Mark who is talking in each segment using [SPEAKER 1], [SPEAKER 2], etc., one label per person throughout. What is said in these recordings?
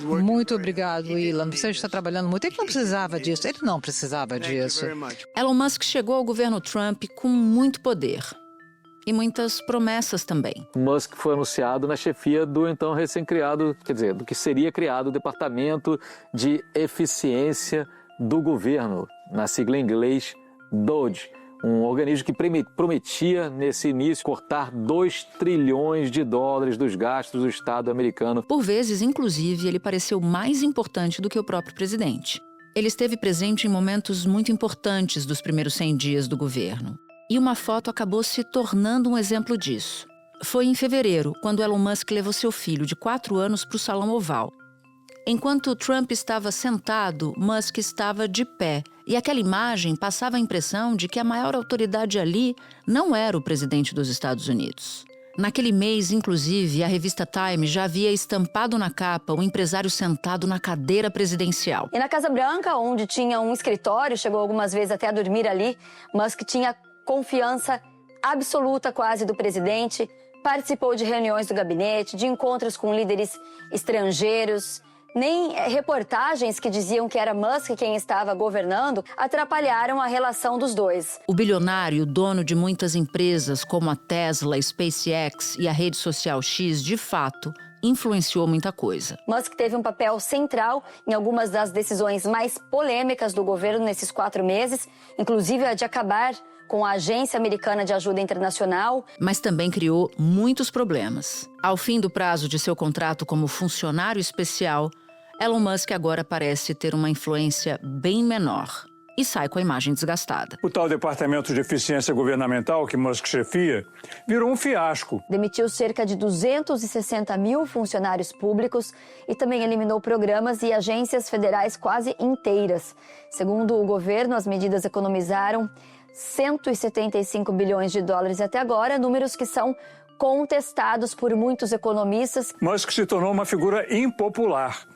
[SPEAKER 1] Muito obrigado, Elon. Você está trabalhando muito. Ele não precisava disso. Ele não precisava disso.
[SPEAKER 2] Elon Musk chegou ao governo Trump com muito poder. E muitas promessas também.
[SPEAKER 3] Musk foi anunciado na chefia do então recém-criado, quer dizer, do que seria criado o Departamento de Eficiência do Governo, na sigla em inglês DOGE, um organismo que prometia, nesse início, cortar 2 trilhões de dólares dos gastos do Estado americano.
[SPEAKER 2] Por vezes, inclusive, ele pareceu mais importante do que o próprio presidente. Ele esteve presente em momentos muito importantes dos primeiros 100 dias do governo. E uma foto acabou se tornando um exemplo disso. Foi em fevereiro, quando Elon Musk levou seu filho de 4 anos para o Salão Oval. Enquanto Trump estava sentado, Musk estava de pé. E aquela imagem passava a impressão de que a maior autoridade ali não era o presidente dos Estados Unidos. Naquele mês, inclusive, a revista Time já havia estampado na capa o empresário sentado na cadeira presidencial.
[SPEAKER 4] E na Casa Branca, onde tinha um escritório, chegou algumas vezes até a dormir ali, Musk tinha confiança absoluta quase do presidente, participou de reuniões do gabinete, de encontros com líderes estrangeiros. Nem reportagens que diziam que era Musk quem estava governando atrapalharam a relação dos dois.
[SPEAKER 2] O bilionário, dono de muitas empresas como a Tesla, SpaceX e a rede social X, de fato, influenciou muita coisa.
[SPEAKER 4] Musk teve um papel central em algumas das decisões mais polêmicas do governo nesses 4 meses, inclusive a de acabar com a Agência Americana de Ajuda Internacional.
[SPEAKER 2] Mas também criou muitos problemas. Ao fim do prazo de seu contrato como funcionário especial, Elon Musk agora parece ter uma influência bem menor e sai com a imagem desgastada.
[SPEAKER 5] O tal Departamento de Eficiência Governamental que Musk chefia virou um fiasco.
[SPEAKER 4] Demitiu cerca de 260 mil funcionários públicos e também eliminou programas e agências federais quase inteiras. Segundo o governo, as medidas economizaram 175 bilhões de dólares até agora, números que são contestados por muitos economistas.
[SPEAKER 5] Musk se tornou uma figura impopular.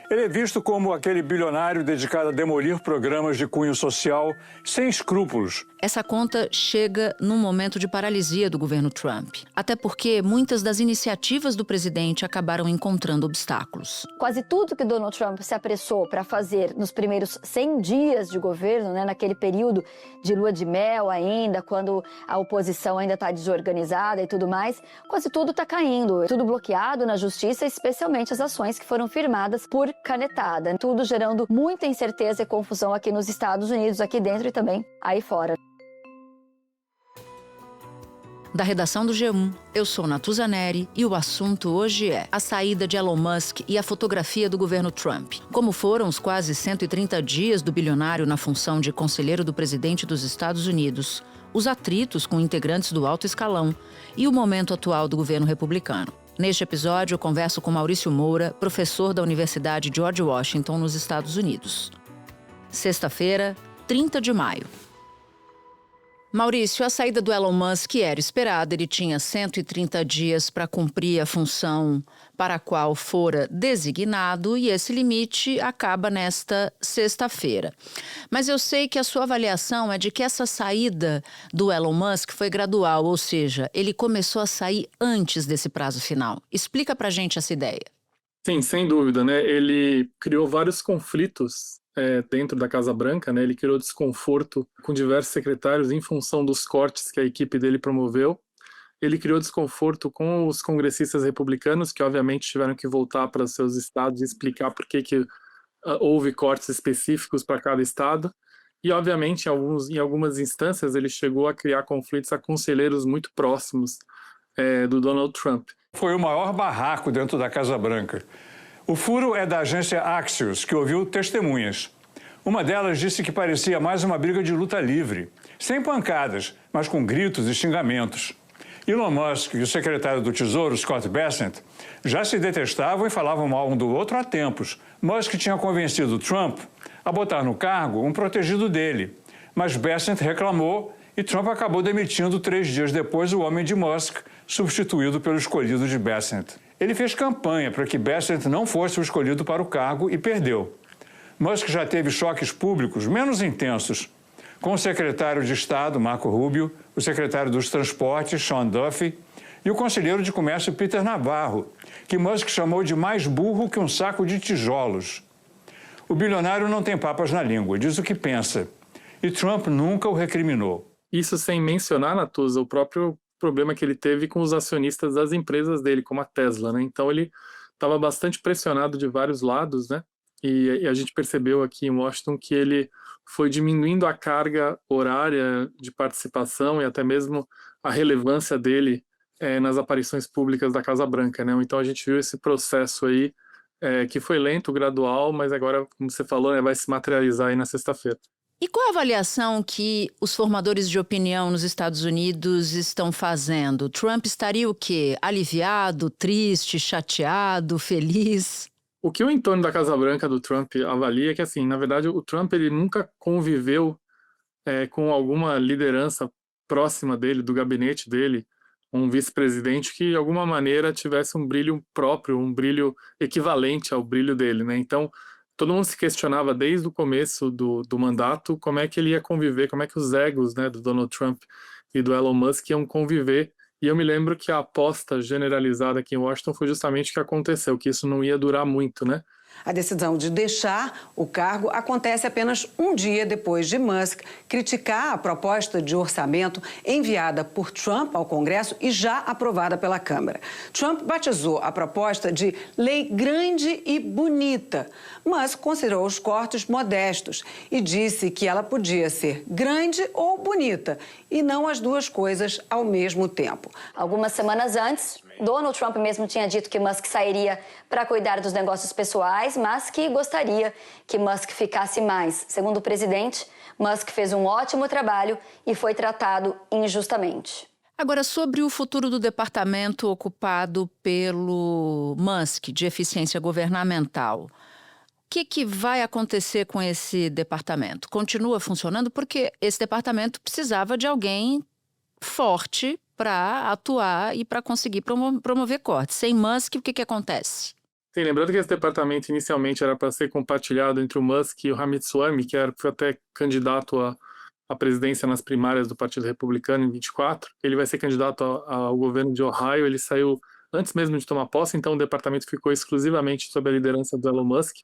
[SPEAKER 5] Ele é visto como aquele bilionário dedicado a demolir programas de cunho social sem escrúpulos.
[SPEAKER 2] Essa conta chega num momento de paralisia do governo Trump. Até porque muitas das iniciativas do presidente acabaram encontrando obstáculos.
[SPEAKER 4] Quase tudo que Donald Trump se apressou para fazer nos primeiros 100 dias de governo, naquele período de lua de mel ainda, quando a oposição ainda está desorganizada e tudo mais, quase tudo está caindo. Tudo bloqueado na justiça, especialmente as ações que foram firmadas por canetada. Tudo gerando muita incerteza e confusão aqui nos Estados Unidos, aqui dentro e também aí fora.
[SPEAKER 2] Da redação do G1, eu sou Natuza Neri e o assunto hoje é a saída de Elon Musk e a fotografia do governo Trump. Como foram os quase 130 dias do bilionário na função de conselheiro do presidente dos Estados Unidos, os atritos com integrantes do alto escalão e o momento atual do governo republicano. Neste episódio, eu converso com Maurício Moura, professor da Universidade George Washington, nos Estados Unidos. Sexta-feira, 30 de maio. Maurício, a saída do Elon Musk era esperada. Ele tinha 130 dias para cumprir a função para a qual fora designado e esse limite acaba nesta sexta-feira. Mas eu sei que a sua avaliação é de que essa saída do Elon Musk foi gradual, ou seja, ele começou a sair antes desse prazo final. Explica pra gente essa ideia.
[SPEAKER 6] Sim, sem dúvida, né? Ele criou vários conflitos dentro da Casa Branca, né? Ele criou desconforto com diversos secretários em função dos cortes que a equipe dele promoveu. Ele criou desconforto com os congressistas republicanos, que obviamente tiveram que voltar para seus estados e explicar por que houve cortes específicos para cada estado. E, obviamente, em algumas instâncias, ele chegou a criar conflitos a conselheiros muito próximos do Donald Trump.
[SPEAKER 5] Foi o maior barraco dentro da Casa Branca. O furo é da agência Axios, que ouviu testemunhas. Uma delas disse que parecia mais uma briga de luta livre, sem pancadas, mas com gritos e xingamentos. Elon Musk e o secretário do Tesouro, Scott Bessent, já se detestavam e falavam mal um do outro há tempos. Musk tinha convencido Trump a botar no cargo um protegido dele, mas Bessent reclamou e Trump acabou demitindo 3 dias depois o homem de Musk, substituído pelo escolhido de Bessent. Ele fez campanha para que Bessent não fosse o escolhido para o cargo e perdeu. Musk já teve choques públicos menos intensos com o secretário de Estado, Marco Rubio, o secretário dos Transportes, Sean Duffy, e o conselheiro de comércio Peter Navarro, que Musk chamou de mais burro que um saco de tijolos. O bilionário não tem papas na língua, diz o que pensa, e Trump nunca o recriminou.
[SPEAKER 6] Isso sem mencionar, Natuza, o próprio problema que ele teve com os acionistas das empresas dele, como a Tesla, né? Então ele estava bastante pressionado de vários lados, né? E a gente percebeu aqui em Washington que ele foi diminuindo a carga horária de participação e até mesmo a relevância dele nas aparições públicas da Casa Branca, né? Então a gente viu esse processo aí que foi lento, gradual, mas agora, como você falou, né, vai se materializar aí na sexta-feira.
[SPEAKER 2] E qual a avaliação que os formadores de opinião nos Estados Unidos estão fazendo? Trump estaria o quê? Aliviado, triste, chateado, feliz?
[SPEAKER 6] O que o entorno da Casa Branca do Trump avalia é que, assim, na verdade, o Trump ele nunca conviveu com alguma liderança próxima dele, do gabinete dele, um vice-presidente que, de alguma maneira, tivesse um brilho próprio, um brilho equivalente ao brilho dele, né? Então, todo mundo se questionava desde o começo do mandato como é que ele ia conviver, como é que os egos, né, do Donald Trump e do Elon Musk iam conviver. E eu me lembro que a aposta generalizada aqui em Washington foi justamente o que aconteceu, que isso não ia durar muito, né?
[SPEAKER 7] A decisão de deixar o cargo acontece apenas um dia depois de Musk criticar a proposta de orçamento enviada por Trump ao Congresso e já aprovada pela Câmara. Trump batizou a proposta de lei grande e bonita. Musk considerou os cortes modestos e disse que ela podia ser grande ou bonita e não as duas coisas ao mesmo tempo.
[SPEAKER 4] Algumas semanas antes, Donald Trump mesmo tinha dito que Musk sairia para cuidar dos negócios pessoais, mas que gostaria que Musk ficasse mais. Segundo o presidente, Musk fez um ótimo trabalho e foi tratado injustamente.
[SPEAKER 2] Agora, sobre o futuro do departamento ocupado pelo Musk, de eficiência governamental, o que vai acontecer com esse departamento? Continua funcionando? Porque esse departamento precisava de alguém forte para atuar e para conseguir promover cortes. Sem Musk, o que acontece?
[SPEAKER 6] Sim, lembrando que esse departamento inicialmente era para ser compartilhado entre o Musk e o Ramaswamy, que foi até candidato à presidência nas primárias do Partido Republicano em 24. Ele vai ser candidato ao governo de Ohio. Ele saiu antes mesmo de tomar posse, então o departamento ficou exclusivamente sob a liderança do Elon Musk.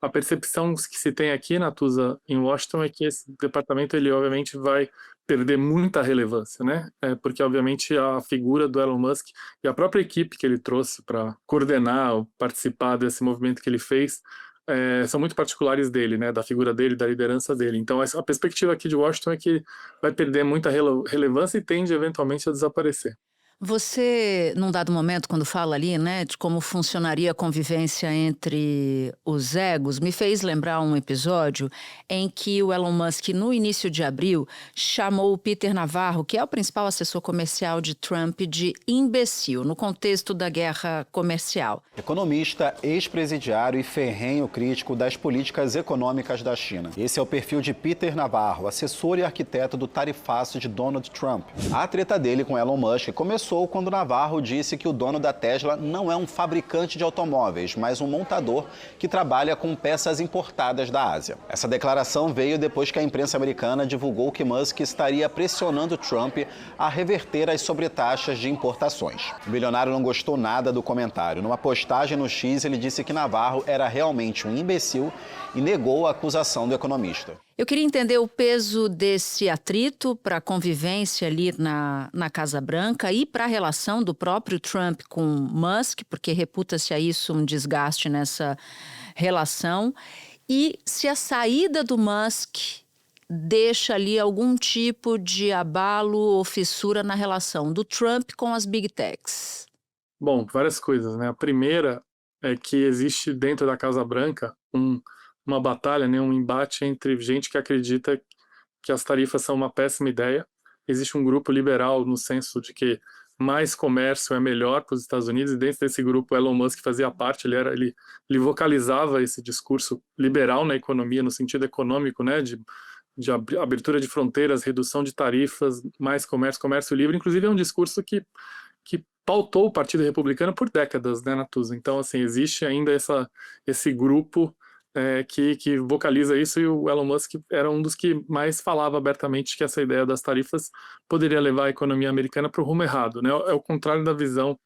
[SPEAKER 6] A percepção que se tem aqui, Natuza, em Washington, é que esse departamento, ele obviamente vai perder muita relevância, né? Porque, obviamente, a figura do Elon Musk e a própria equipe que ele trouxe para coordenar ou participar desse movimento que ele fez são muito particulares dele, né? Da figura dele, da liderança dele. Então, a perspectiva aqui de Washington é que vai perder muita relevância e tende, eventualmente, a desaparecer.
[SPEAKER 2] Você, num dado momento, quando fala ali, né, de como funcionaria a convivência entre os egos, me fez lembrar um episódio em que o Elon Musk, no início de abril, chamou o Peter Navarro, que é o principal assessor comercial de Trump, de imbecil, no contexto da guerra comercial.
[SPEAKER 8] Economista, ex-presidiário e ferrenho crítico das políticas econômicas da China. Esse é o perfil de Peter Navarro, assessor e arquiteto do tarifaço de Donald Trump. A treta dele com Elon Musk começou quando Navarro disse que o dono da Tesla não é um fabricante de automóveis, mas um montador que trabalha com peças importadas da Ásia. Essa declaração veio depois que a imprensa americana divulgou que Musk estaria pressionando Trump a reverter as sobretaxas de importações. O bilionário não gostou nada do comentário. Numa postagem no X, ele disse que Navarro era realmente um imbecil e negou a acusação do economista.
[SPEAKER 2] Eu queria entender o peso desse atrito para a convivência ali na Casa Branca e para a relação do próprio Trump com Musk, porque reputa-se a isso um desgaste nessa relação, e se a saída do Musk deixa ali algum tipo de abalo ou fissura na relação do Trump com as Big Techs.
[SPEAKER 6] Bom, várias coisas, né? A primeira é que existe dentro da Casa Branca uma batalha, né, um embate entre gente que acredita que as tarifas são uma péssima ideia. Existe um grupo liberal no senso de que mais comércio é melhor para os Estados Unidos, e dentro desse grupo Elon Musk fazia parte, ele vocalizava esse discurso liberal na economia, no sentido econômico, né, de abertura de fronteiras, redução de tarifas, mais comércio, comércio livre. Inclusive é um discurso que pautou o Partido Republicano por décadas, né, Natuza? Então, assim, existe ainda esse grupo que vocaliza isso, e o Elon Musk era um dos que mais falava abertamente que essa ideia das tarifas poderia levar a economia americana para o rumo errado, né? É o contrário da visão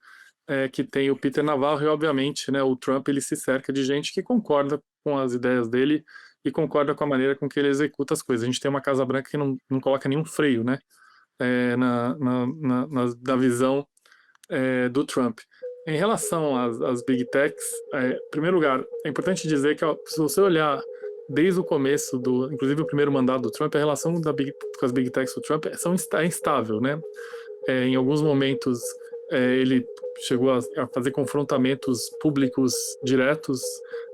[SPEAKER 6] que tem o Peter Navarro, e obviamente, né, o Trump ele se cerca de gente que concorda com as ideias dele e concorda com a maneira com que ele executa as coisas. A gente tem uma Casa Branca que não coloca nenhum freio, né, na visão do Trump. Em relação às Big Techs, em primeiro lugar, é importante dizer que se você olhar desde o começo, inclusive o primeiro mandato do Trump, a relação com as Big Techs do Trump é instável, né? Em alguns momentos, ele chegou a fazer confrontamentos públicos diretos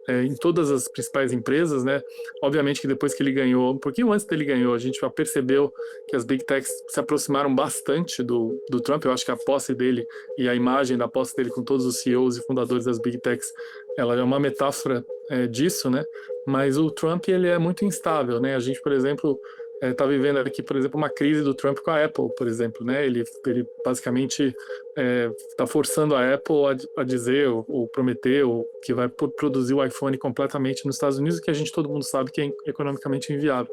[SPEAKER 6] em todas as principais empresas, né? Obviamente que depois que ele ganhou, um pouquinho antes dele ganhou, a gente já percebeu que as Big Techs se aproximaram bastante do Trump. Eu acho que a posse dele e a imagem da posse dele com todos os CEOs e fundadores das Big Techs, ela é uma metáfora disso, né? Mas o Trump, ele é muito instável, né? A gente, por exemplo, está vivendo aqui, por exemplo, uma crise do Trump com a Apple, por exemplo, né? Ele basicamente está forçando a Apple a dizer ou prometer que vai produzir o iPhone completamente nos Estados Unidos, que todo mundo sabe que é economicamente inviável.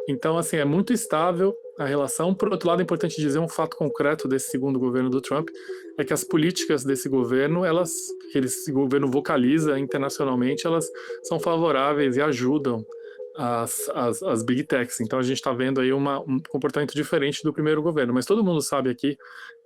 [SPEAKER 6] Então, assim, é muito estável a relação. Por outro lado, é importante dizer um fato concreto desse segundo governo do Trump, é que as políticas desse governo, que esse governo vocaliza internacionalmente, elas são favoráveis e ajudam as Big Techs. Então a gente está vendo aí um comportamento diferente do primeiro governo, mas todo mundo sabe aqui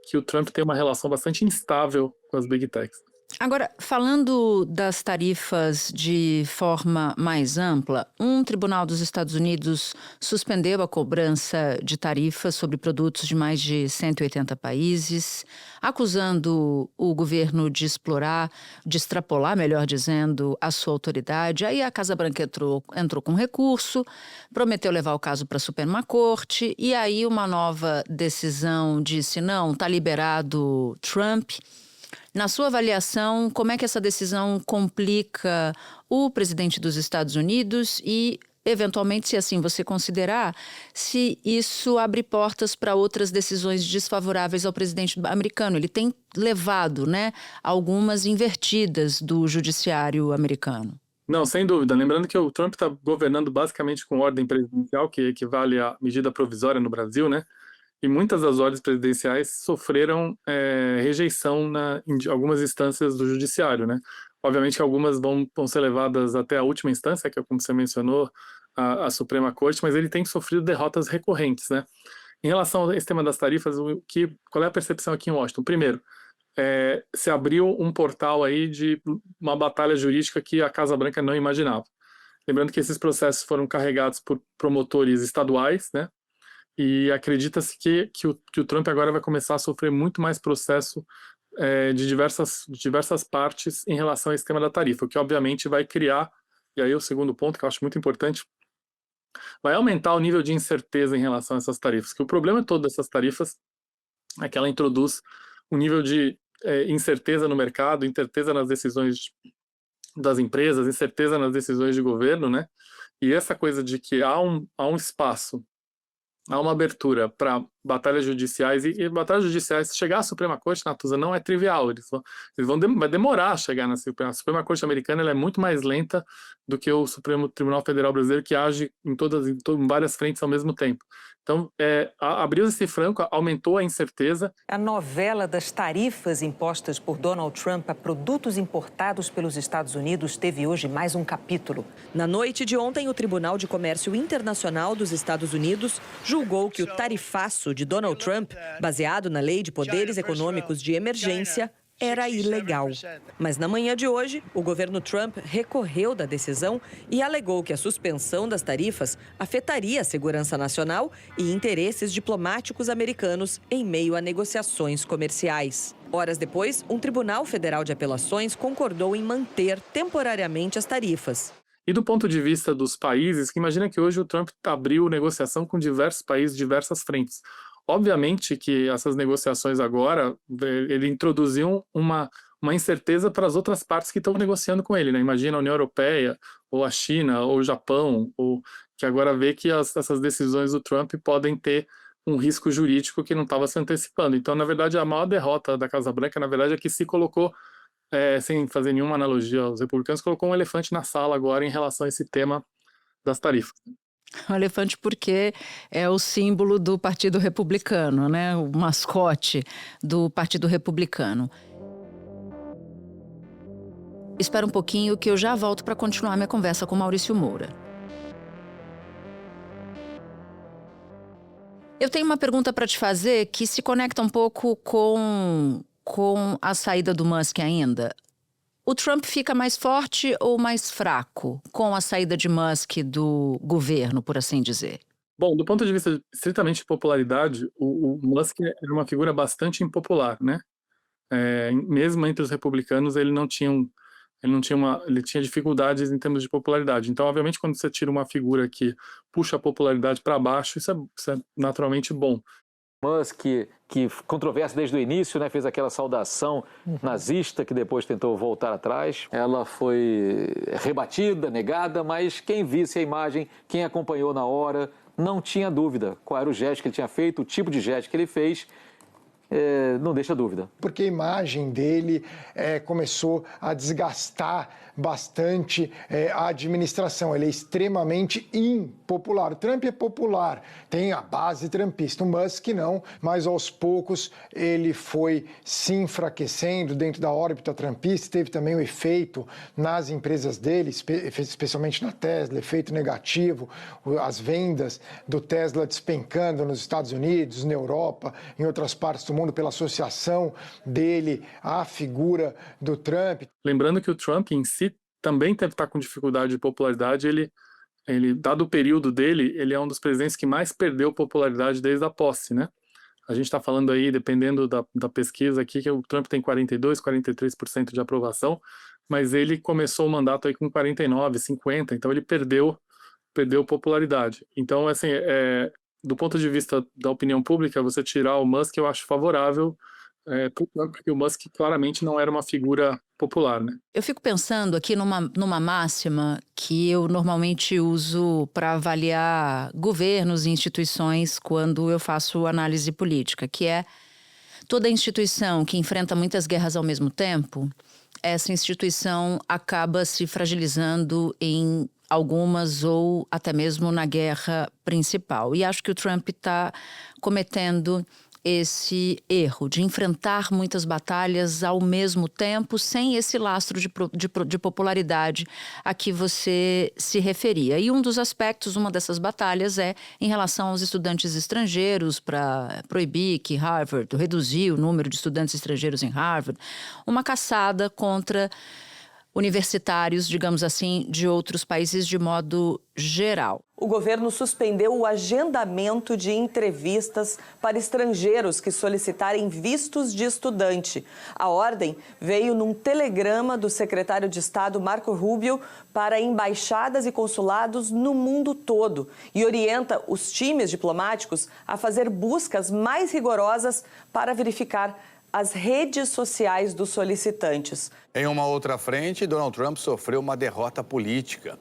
[SPEAKER 6] que o Trump tem uma relação bastante instável com as Big Techs.
[SPEAKER 2] Agora, falando das tarifas de forma mais ampla, um tribunal dos Estados Unidos suspendeu a cobrança de tarifas sobre produtos de mais de 180 países, acusando o governo de extrapolar, melhor dizendo, a sua autoridade. Aí a Casa Branca entrou com recurso, prometeu levar o caso para a Suprema Corte, e aí uma nova decisão disse, não, está liberado Trump. Na sua avaliação, como é que essa decisão complica o presidente dos Estados Unidos e, eventualmente, se assim você considerar, se isso abre portas para outras decisões desfavoráveis ao presidente americano? Ele tem levado, né, algumas invertidas do judiciário americano.
[SPEAKER 6] Não, sem dúvida. Lembrando que o Trump está governando basicamente com ordem presidencial, que equivale à medida provisória no Brasil, né? E muitas das ordens presidenciais sofreram rejeição em algumas instâncias do judiciário, né? Obviamente que algumas vão ser levadas até a última instância, que é como você mencionou, a Suprema Corte, mas ele tem sofrido derrotas recorrentes, né? Em relação a esse tema das tarifas, qual é a percepção aqui em Washington? Primeiro, se abriu um portal aí de uma batalha jurídica que a Casa Branca não imaginava. Lembrando que esses processos foram carregados por promotores estaduais, né? E acredita-se que o Trump agora vai começar a sofrer muito mais processo de diversas partes em relação ao esquema da tarifa, o que obviamente vai criar, e aí o segundo ponto que eu acho muito importante, vai aumentar o nível de incerteza em relação a essas tarifas, que o problema todo dessas tarifas é que ela introduz um nível de incerteza no mercado, incerteza nas decisões das empresas, incerteza nas decisões de governo, né? E essa coisa de que há um espaço, há uma abertura para batalhas judiciais, e batalhas judiciais, chegar à Suprema Corte, Natuza, não é trivial, vai demorar a chegar na Suprema. A Suprema Corte americana ela é muito mais lenta do que o Supremo Tribunal Federal brasileiro, que age em várias frentes ao mesmo tempo. Então, abriu esse franco, aumentou a incerteza.
[SPEAKER 9] A novela das tarifas impostas por Donald Trump a produtos importados pelos Estados Unidos teve hoje mais um capítulo. Na noite de ontem, o Tribunal de Comércio Internacional dos Estados Unidos julgou que o tarifaço de Donald Trump, baseado na Lei de Poderes Econômicos de Emergência, era ilegal. Mas na manhã de hoje, o governo Trump recorreu da decisão e alegou que a suspensão das tarifas afetaria a segurança nacional e interesses diplomáticos americanos em meio a negociações comerciais. Horas depois, um Tribunal Federal de Apelações concordou em manter temporariamente as tarifas.
[SPEAKER 6] E do ponto de vista dos países, que imagina que hoje o Trump abriu negociação com diversos países, diversas frentes. Obviamente que essas negociações agora, ele introduziu uma incerteza para as outras partes que estão negociando com ele, né? Imagina a União Europeia, ou a China, ou o Japão, ou que agora vê que essas decisões do Trump podem ter um risco jurídico que não estava se antecipando. Então, na verdade, a maior derrota da Casa Branca, na verdade, é que se colocou sem fazer nenhuma analogia aos republicanos, colocou um elefante na sala agora em relação a esse tema das tarifas.
[SPEAKER 2] O elefante porque é o símbolo do Partido Republicano, né? O mascote do Partido Republicano. Espera um pouquinho que eu já volto para continuar minha conversa com Maurício Moura. Eu tenho uma pergunta para te fazer que se conecta um pouco com a saída do Musk ainda. O Trump fica mais forte ou mais fraco com a saída de Musk do governo, por assim dizer?
[SPEAKER 6] Bom, do ponto de vista estritamente de popularidade, o Musk era uma figura bastante impopular, né? Mesmo entre os republicanos, ele tinha dificuldades em termos de popularidade. Então, obviamente, quando você tira uma figura que puxa a popularidade para baixo, isso é naturalmente bom.
[SPEAKER 3] Musk, que controverso desde o início, né, fez aquela saudação nazista que depois tentou voltar atrás. Ela foi rebatida, negada, mas quem visse a imagem, quem acompanhou na hora, não tinha dúvida qual era o gesto que ele tinha feito, o tipo de gesto que ele fez. Não deixa dúvida.
[SPEAKER 10] Porque a imagem dele começou a desgastar bastante a administração. Ele é extremamente impopular. O Trump é popular, tem a base trumpista. O Musk não, mas aos poucos ele foi se enfraquecendo dentro da órbita trumpista. Teve também o efeito nas empresas dele, especialmente na Tesla, efeito negativo, as vendas do Tesla despencando nos Estados Unidos, na Europa, em outras partes do mundo, pela associação dele à figura do Trump.
[SPEAKER 6] Lembrando que o Trump em si também deve estar com dificuldade de popularidade. Ele, dado o período dele, ele é um dos presidentes que mais perdeu popularidade desde a posse, né? A gente está falando aí, dependendo da pesquisa aqui, que o Trump tem 42%, 43% de aprovação, mas ele começou o mandato aí com 49%, 50%, então ele perdeu popularidade. Então, assim, do ponto de vista da opinião pública, você tirar o Musk, eu acho favorável, porque o Musk claramente não era uma figura popular, né?
[SPEAKER 2] Eu fico pensando aqui numa máxima que eu normalmente uso para avaliar governos e instituições quando eu faço análise política, que é toda instituição que enfrenta muitas guerras ao mesmo tempo, essa instituição acaba se fragilizando em algumas ou até mesmo na guerra principal. E acho que o Trump está cometendo esse erro de enfrentar muitas batalhas ao mesmo tempo, sem esse lastro de popularidade a que você se referia. E um dos aspectos, uma dessas batalhas é em relação aos estudantes estrangeiros, para proibir que Harvard, reduzir o número de estudantes estrangeiros em Harvard, uma caçada contra universitários, digamos assim, de outros países de modo geral.
[SPEAKER 9] O governo suspendeu o agendamento de entrevistas para estrangeiros que solicitarem vistos de estudante. A ordem veio num telegrama do secretário de Estado, Marco Rubio, para embaixadas e consulados no mundo todo e orienta os times diplomáticos a fazer buscas mais rigorosas para verificar as redes sociais dos solicitantes.
[SPEAKER 11] Em uma outra frente, Donald Trump sofreu uma derrota política.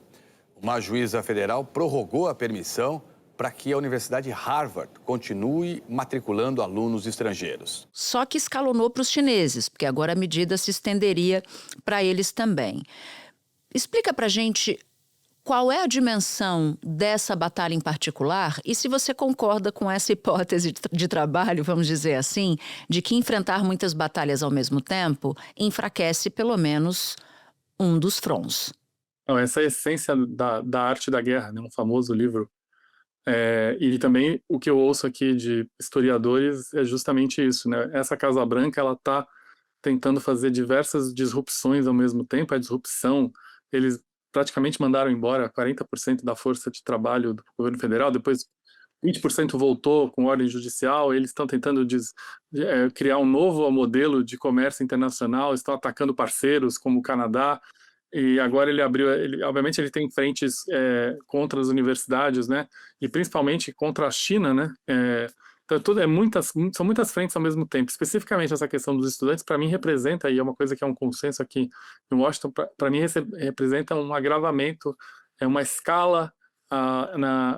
[SPEAKER 11] Uma juíza federal prorrogou a permissão para que a Universidade Harvard continue matriculando alunos estrangeiros.
[SPEAKER 2] Só que escalonou para os chineses, porque agora a medida se estenderia para eles também. Explica para a gente qual é a dimensão dessa batalha em particular e se você concorda com essa hipótese de trabalho, vamos dizer assim, de que enfrentar muitas batalhas ao mesmo tempo enfraquece pelo menos um dos fronts.
[SPEAKER 6] Não, essa é a essência da arte da guerra, né? Um famoso livro. E também o que eu ouço aqui de historiadores é justamente isso, né? Essa Casa Branca, ela está tentando fazer diversas disrupções ao mesmo tempo. A disrupção, eles praticamente mandaram embora 40% da força de trabalho do governo federal, depois 20% voltou com ordem judicial. Eles estão tentando criar um novo modelo de comércio internacional, estão atacando parceiros como o Canadá, e agora obviamente ele tem frentes contra as universidades, né, e principalmente contra a China, né, então são muitas frentes ao mesmo tempo. Especificamente essa questão dos estudantes, para mim representa, e é uma coisa que é um consenso aqui em Washington, para mim representa um agravamento, uma escala,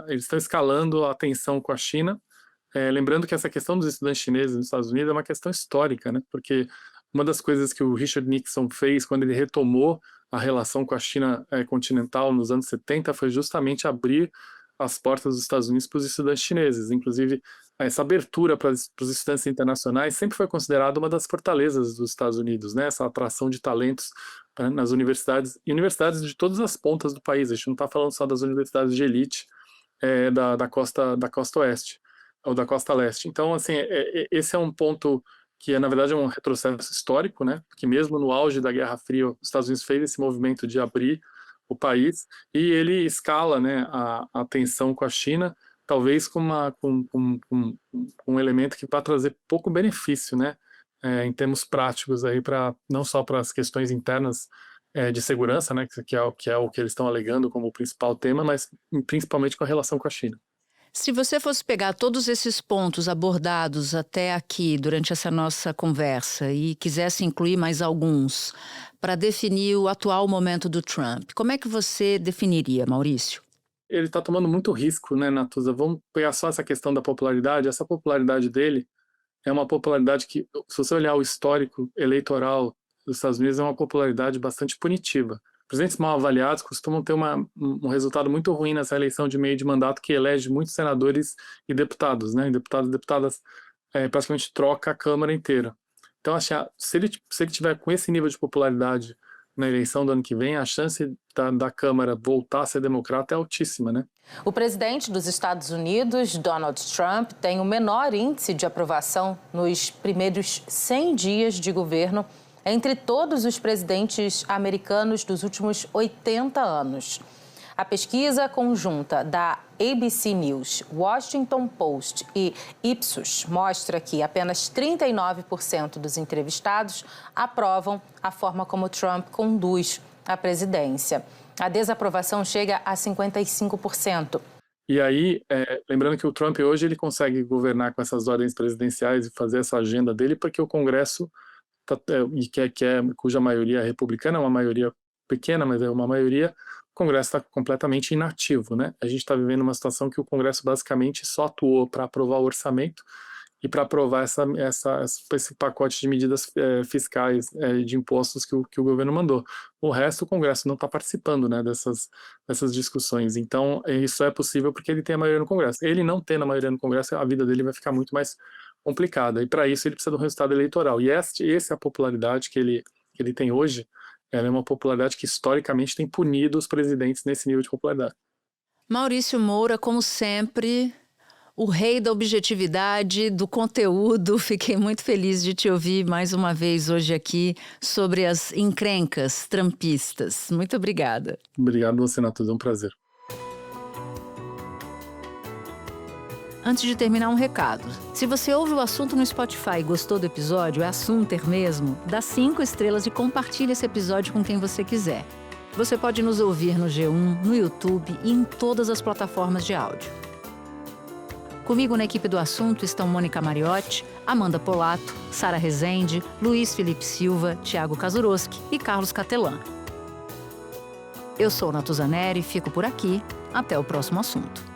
[SPEAKER 6] eles estão escalando a tensão com a China, lembrando que essa questão dos estudantes chineses nos Estados Unidos é uma questão histórica, né, porque Uma das coisas que o Richard Nixon fez quando ele retomou a relação com a China continental nos anos 70 foi justamente abrir as portas dos Estados Unidos para os estudantes chineses. Inclusive, essa abertura para os estudantes internacionais sempre foi considerada uma das fortalezas dos Estados Unidos, né? Essa atração de talentos nas universidades, e universidades de todas as pontas do país. A gente não está falando só das universidades de elite da costa oeste ou da costa leste. Então, assim, esse é um ponto que na verdade é um retrocesso histórico, né? Porque mesmo no auge da Guerra Fria, os Estados Unidos fez esse movimento de abrir o país, e ele escala, né, a tensão com a China, talvez com um elemento que vai trazer pouco benefício, né, em termos práticos aí, não só para as questões internas de segurança, né, que é o que eles estão alegando como o principal tema, mas principalmente com a relação com a China.
[SPEAKER 2] Se você fosse pegar todos esses pontos abordados até aqui durante essa nossa conversa e quisesse incluir mais alguns para definir o atual momento do Trump, como é que você definiria, Maurício?
[SPEAKER 6] Ele está tomando muito risco, né, Natuza? Vamos pegar só essa questão da popularidade. Essa popularidade dele é uma popularidade que, se você olhar o histórico eleitoral dos Estados Unidos, é uma popularidade bastante punitiva. Presidentes mal avaliados costumam ter um resultado muito ruim nessa eleição de meio de mandato, que elege muitos senadores e deputados, né? Deputados e deputadas praticamente troca a Câmara inteira. Então, se ele tiver com esse nível de popularidade na eleição do ano que vem, a chance da Câmara voltar a ser democrata é altíssima, né?
[SPEAKER 12] O presidente dos Estados Unidos, Donald Trump, tem o menor índice de aprovação nos primeiros 100 dias de governo entre todos os presidentes americanos dos últimos 80 anos. A pesquisa conjunta da ABC News, Washington Post e Ipsos mostra que apenas 39% dos entrevistados aprovam a forma como Trump conduz a presidência. A desaprovação chega a 55%.
[SPEAKER 6] E aí, lembrando que o Trump hoje ele consegue governar com essas ordens presidenciais e fazer essa agenda dele porque o Congresso cuja maioria é republicana, é uma maioria pequena, mas é uma maioria, o Congresso está completamente inativo, né? A gente está vivendo uma situação que o Congresso basicamente só atuou para aprovar o orçamento e para aprovar esse pacote de medidas fiscais, de impostos que o governo mandou. O resto, o Congresso não está participando, né, dessas discussões. Então, isso é possível porque ele tem a maioria no Congresso. Ele não tendo a maioria no Congresso, a vida dele vai ficar muito mais complicada. E para isso ele precisa de um resultado eleitoral. E essa é a popularidade que ele tem hoje. Ela é uma popularidade que historicamente tem punido os presidentes nesse nível de popularidade.
[SPEAKER 2] Maurício Moura, como sempre, o rei da objetividade, do conteúdo. Fiquei muito feliz de te ouvir mais uma vez hoje aqui sobre as encrencas trumpistas. Muito obrigada.
[SPEAKER 6] Obrigado você, Natuza. É um prazer.
[SPEAKER 2] Antes de terminar, um recado. Se você ouve o assunto no Spotify e gostou do episódio, é assunter mesmo, dá 5 estrelas e compartilha esse episódio com quem você quiser. Você pode nos ouvir no G1, no YouTube e em todas as plataformas de áudio. Comigo na equipe do assunto estão Mônica Mariotti, Amanda Polato, Sara Rezende, Luiz Felipe Silva, Thiago Kazuroski e Carlos Catelan. Eu sou Natuza Neri e fico por aqui. Até o próximo assunto.